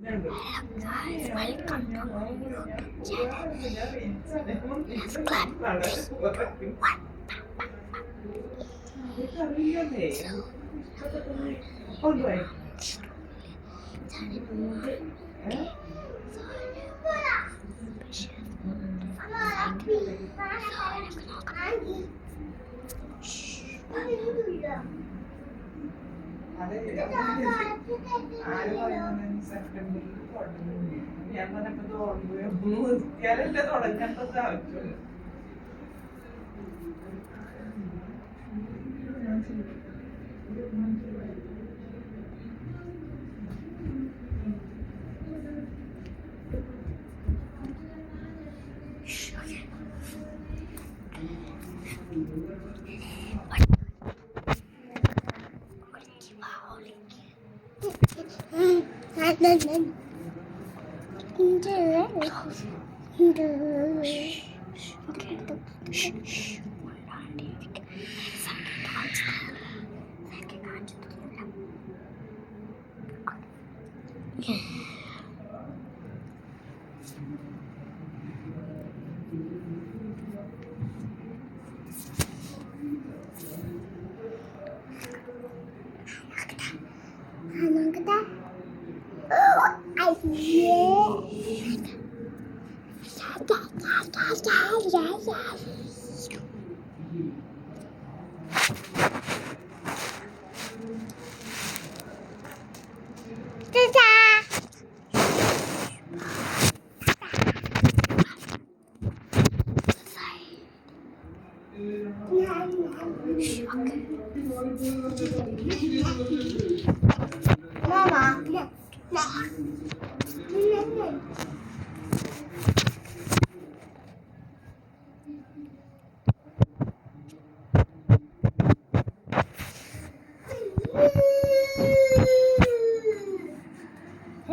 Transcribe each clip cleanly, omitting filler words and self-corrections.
Guys, welcome to my YouTube channel. Let's clap. 3, 2, 1. സെപ്റ്റംബറിൽ തുടങ്ങി. ഞാൻ പറഞ്ഞപ്പോ നിർത്തിയാലല്ലേ തുടങ്ങേണ്ടത് ആവശ്യം.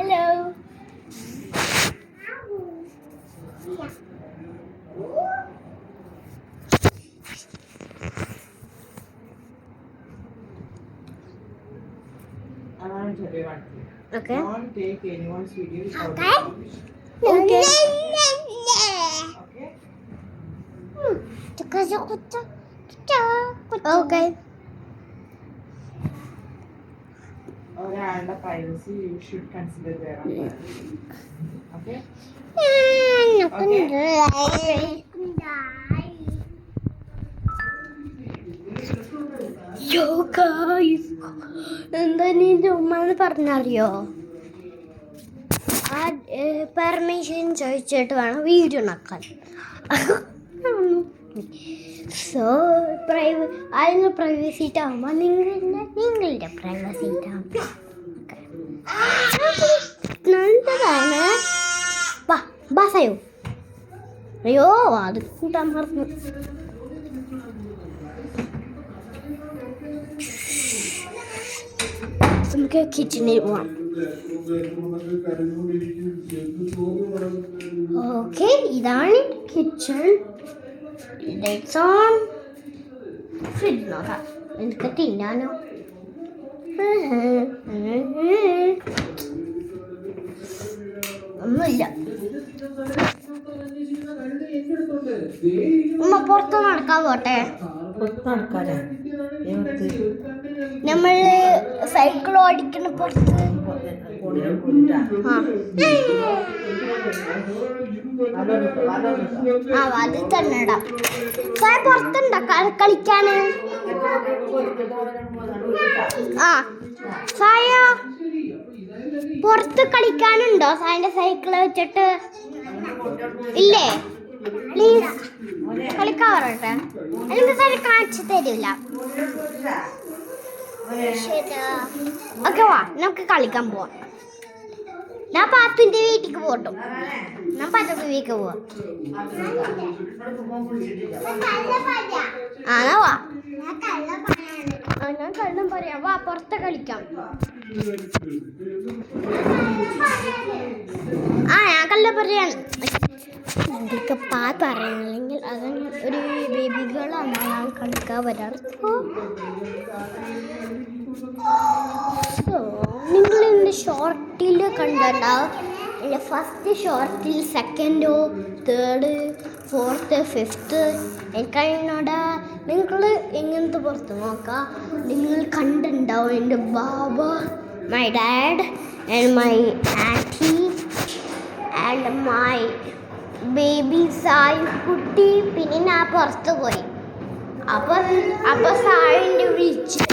Hello. Okay. Don't take anyone's video. Okay. Okay. Okay. ഒരാളുടെ privacy you should consider there. Okay? എന്താ നിന്റെ ഉമ്മാന്ന് പറഞ്ഞറിയോ? ആ പെർമിഷൻ ചോദിച്ചിട്ട് വേണം വീഡിയോ ഉണ്ടാക്കാൻ. സോ അതിന് പ്രൈവസി ആകുമ്പോൾ നിങ്ങളുടെ പ്രൈവസി ആകുമ്പോൾ നല്ലതാണ്. ബാസയോ അയ്യോ അത് കൂട്ടാൻ മറന്നു. നമുക്ക് കിച്ചണിൽ പോവാം. ഓക്കെ, ഇതാണ് കിച്ചൺ. Lights on. ഫ്രിഡ്ജ് നോക്കാം, എനിക്ക് തിന്നാനോ. ഒന്നുമില്ല. ഉമ്മ പുറത്ത് നടക്കാൻ പോട്ടെ. നമ്മള് സൈക്കിൾ ഓടിക്കുന്ന പുറത്ത്. അത് തന്നെ ഇടാം. പുറത്തുണ്ടോ കളിക്കാന്? സായ പുറത്ത് കളിക്കാനുണ്ടോ? സായന്റെ സൈക്കിള് വെച്ചിട്ട് ഇല്ലേ? പ്ലീസ് കളിക്കാൻ പറയട്ടെ. അല്ലെങ്കിൽ സാർ കാണിച്ചു തരില്ല. ഓക്കെ, വാ നമുക്ക് കളിക്കാൻ പോവാം. ഞാൻ പാത്തുവിന്റെ വീട്ടിക്ക് പോട്ടും. ഞാൻ പാത്തുവിന്റെ വീട്ടിക്ക് പോവാം. വാ, ഞാൻ കള്ളം പറയാം. വാ പുറത്ത് കളിക്കാം. ഞാൻ കള്ളം പറയാണ്. നിങ്ങൾക്ക് പറയണമെങ്കിൽ അത് ഒരു ബേബികളാണ് ഞാൻ കളിക്കാൻ വരാറ്. നിങ്ങൾ എൻ്റെ ഷോർട്ട് ഷോർട്ടിൽ കണ്ടിട്ടുണ്ടാവും. ഫസ്റ്റ് ഷോർട്ടിൽ സെക്കൻഡോ തേർഡ് ഫോർത്ത് ഫിഫ്ത്ത് എനിക്കതിനോട് നിങ്ങൾ എങ്ങനത്തെ പുറത്ത് നോക്കാം. നിങ്ങൾ കണ്ടിട്ടുണ്ടാവും എൻ്റെ ബാബ, my dad and my aunty and my baby Sai കുട്ടി. പിന്നെ ഞാൻ പുറത്ത് പോയി. അപ്പോൾ സായിൻ്റെ വിളിച്ച്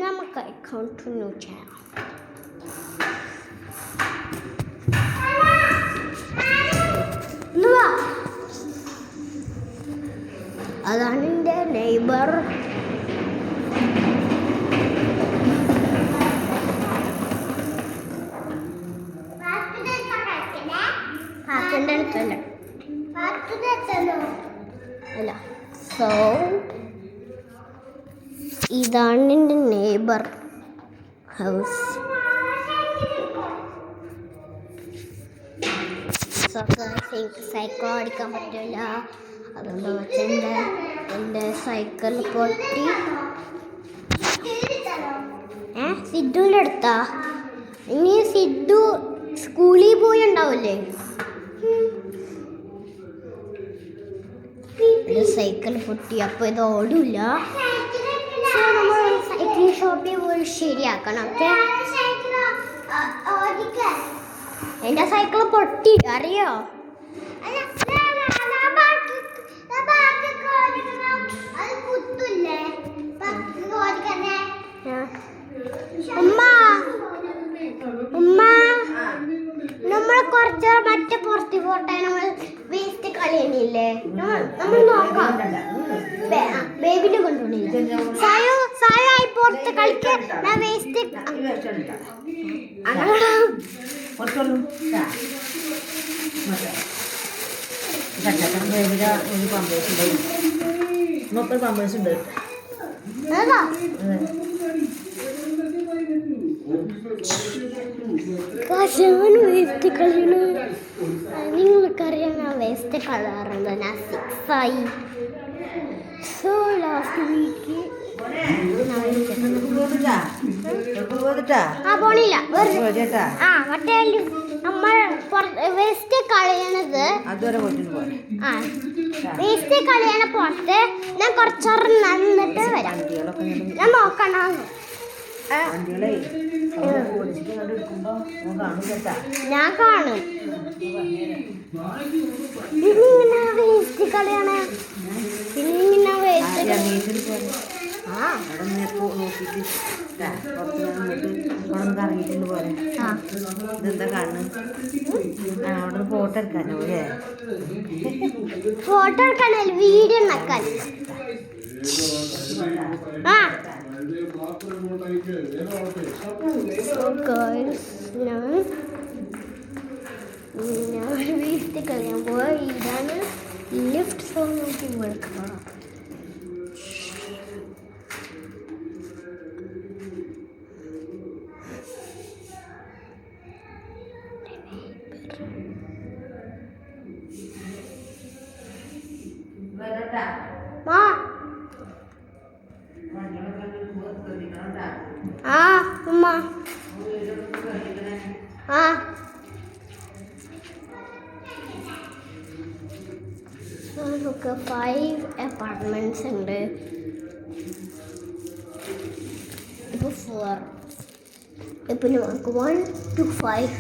നമുക്ക് കണ്ടിന്യൂ ചെയ്യാം. അതാണ് എൻ്റെ നെയ്ബർ. അല്ല, സോ ഇതാണ് എൻ്റെ നെയ്ബർ ഹൗസ്. സൈക്കിൾ ഓടിക്കാൻ പറ്റില്ല. അതുകൊണ്ട് വെച്ചാൽ എൻ്റെ സൈക്കിൾ പൊട്ടി. സിദ്ധുവിൻ്റെ അടുത്താ. ഇനി സിദ്ധു സ്കൂളിൽ പോയി ഉണ്ടാവില്ലേ. സൈക്കിൾ പൊട്ടി, അപ്പോൾ ഇത് ഓടില്ല. സോ നമ്മൾ സൈക്കിൾ ഷോപ്പിൽ പോയി ശരിയാക്കണം. ഓക്കെ, എൻ്റെ സൈക്കിൾ പൊട്ടി അറിയോ. ഉമ്മ നമ്മൾ കുറച്ച് മറ്റേ പുറത്ത് പോട്ടെ. നമ്മൾ വേസ്റ്റ് കളയണില്ലേ, നമ്മൾ നോക്കാം. ബേബിനെ കൊണ്ടുപോണില്ല. സായായി പുറത്ത് കളിക്കാൻ ഞാൻ വേസ്റ്റ് വേസ്റ്റ് കളയണ. നിങ്ങൾക്കറിയാം ഞാൻ വേസ്റ്റ് കളയാറുണ്ട്. ഞാൻ 6 ആയി. സോ ലാസ്റ്റ് വീക്ക് പോണില്ല. മറ്റേ നമ്മൾ വേസ്റ്റ് കളയണത് വേസ്റ്റ് കളയണ പുറത്ത് ഞാൻ കുറച്ചേരം നന്നിട്ട് വരാം. ഞാൻ നോക്കണം. ഞാൻ കാണും. ഇങ്ങനെ വേസ്റ്റ് കളയണ ഇങ്ങനെ വേസ്റ്റ് ഫോട്ടോ എടുക്കാനോ ഫോട്ടോ എടുക്കാനല്ല, വീഡിയോ ഉണ്ടാക്കാൻ. ഞാൻ വേസ്റ്റ് കളയാൻ പോവാ. ഇതാണ് ലിഫ്റ്റ്. സോ നോക്കി വെക്കണം. ഉമ്മ നമുക്ക് 5 അപ്പാർട്ട്മെന്റ്സ് ഉണ്ട്. ഇപ്പോൾ 4. ഇപ്പം നമുക്ക് 1 to 5.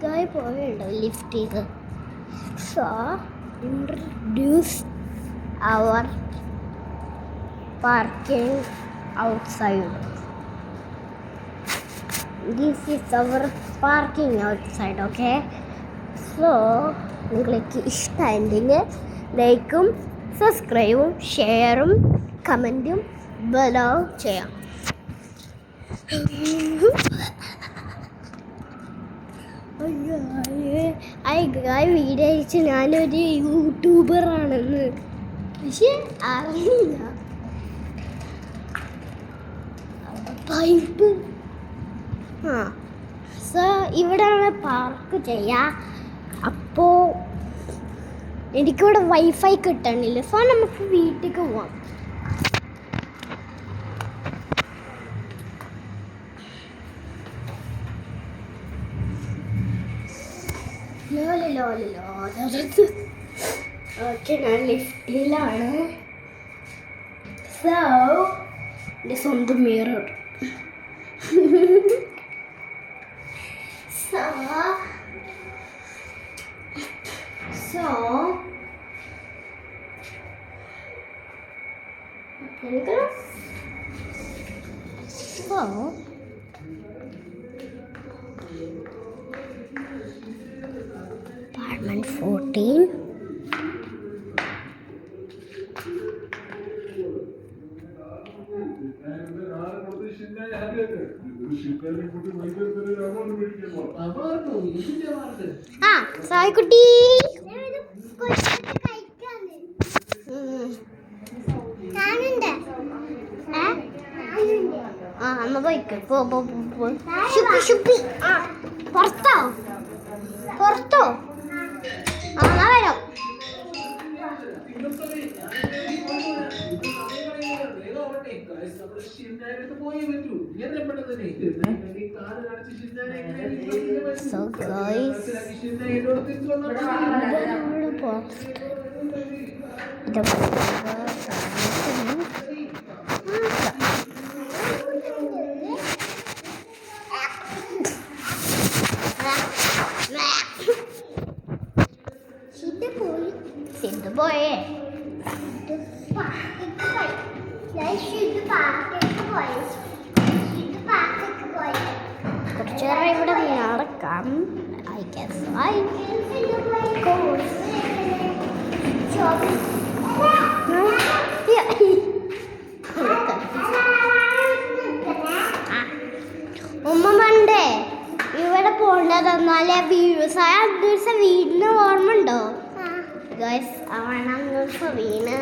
guy പോയുണ്ടോ ലിഫ്റ്റ് ചെയ്ത്. So introduce our parking outside. This is our parking outside, okay? So, നിങ്ങൾക്ക് ഇഷ്ടമായെങ്കിൽ ലൈക്കും സബ്സ്ക്രൈബും ഷെയറും കമൻറ്റും ബെലോ ചെയ്യാം. വീഡിയോ അയച്ച് ഞാനൊരു യൂട്യൂബറാണെന്ന് പക്ഷെ അറിയില്ല. പൈപ്പ് സോ ഇവിടെയാണ് പാർക്ക് ചെയ്യുക. അപ്പോൾ എനിക്കിവിടെ വൈഫൈ കിട്ടണില്ല. സോ നമുക്ക് വീട്ടിലേക്ക് പോവാം. ഓക്കെ, ഞാൻ ലിഫ്റ്റിലാണ്. സോ എൻ്റെ സ്വന്തം മിറർ. Apartment 14. സായിക്കുട്ടി അമ്മ പോയിക്ക് പുറത്തോ പുറത്തോ എന്നാ വരാം. So guys, സിദ്ധു പോയേ കുറച്ചേരം ഇവിടെ നടക്കാം. I guess I go. ഉമ്മ പണ്ടേ ഇവിടെ പോണ്ടത് എന്നാലേ വീടിന് ഓർമ്മ ഉണ്ടോ ഗൈസ്? അവൻ വീണ്.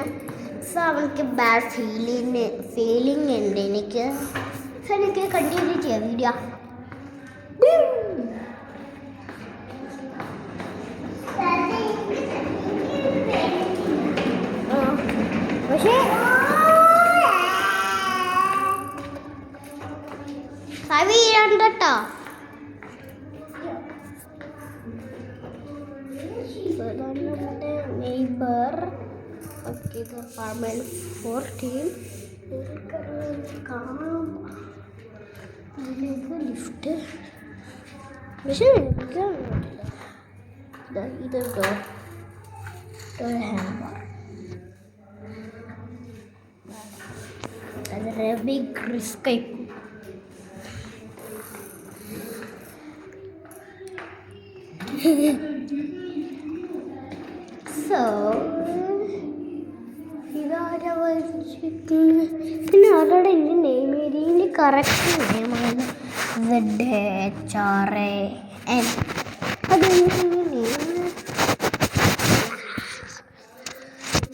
സോ അവനക്ക് ബാഡ് ഫീലിംഗ് ഉണ്ട് എനിക്ക്. സോ എനിക്ക് കണ്ടിന്യൂ ചെയ്യാം വീഡിയോ. പക്ഷേ വീഴണ്ട കേട്ടോ. Neighbour okay, apartment 14 lift. പക്ഷേ ഇത് വളരെ ബിഗ് റിസ്ക് ആയി. സോ ഇതാരാ പിന്നെ അവരുടെ എൻ്റെ നെയിം ഏരിയയിൽ കറക്റ്റ് നെയിമാണ് ZHRAN. അതെങ്ങനെ നെയിം?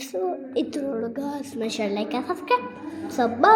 സോ ഇത്രയുള്ള ഗാസ്. മഷാ ലൈക്ക് സബ്സ്ക്രൈബ്. So by.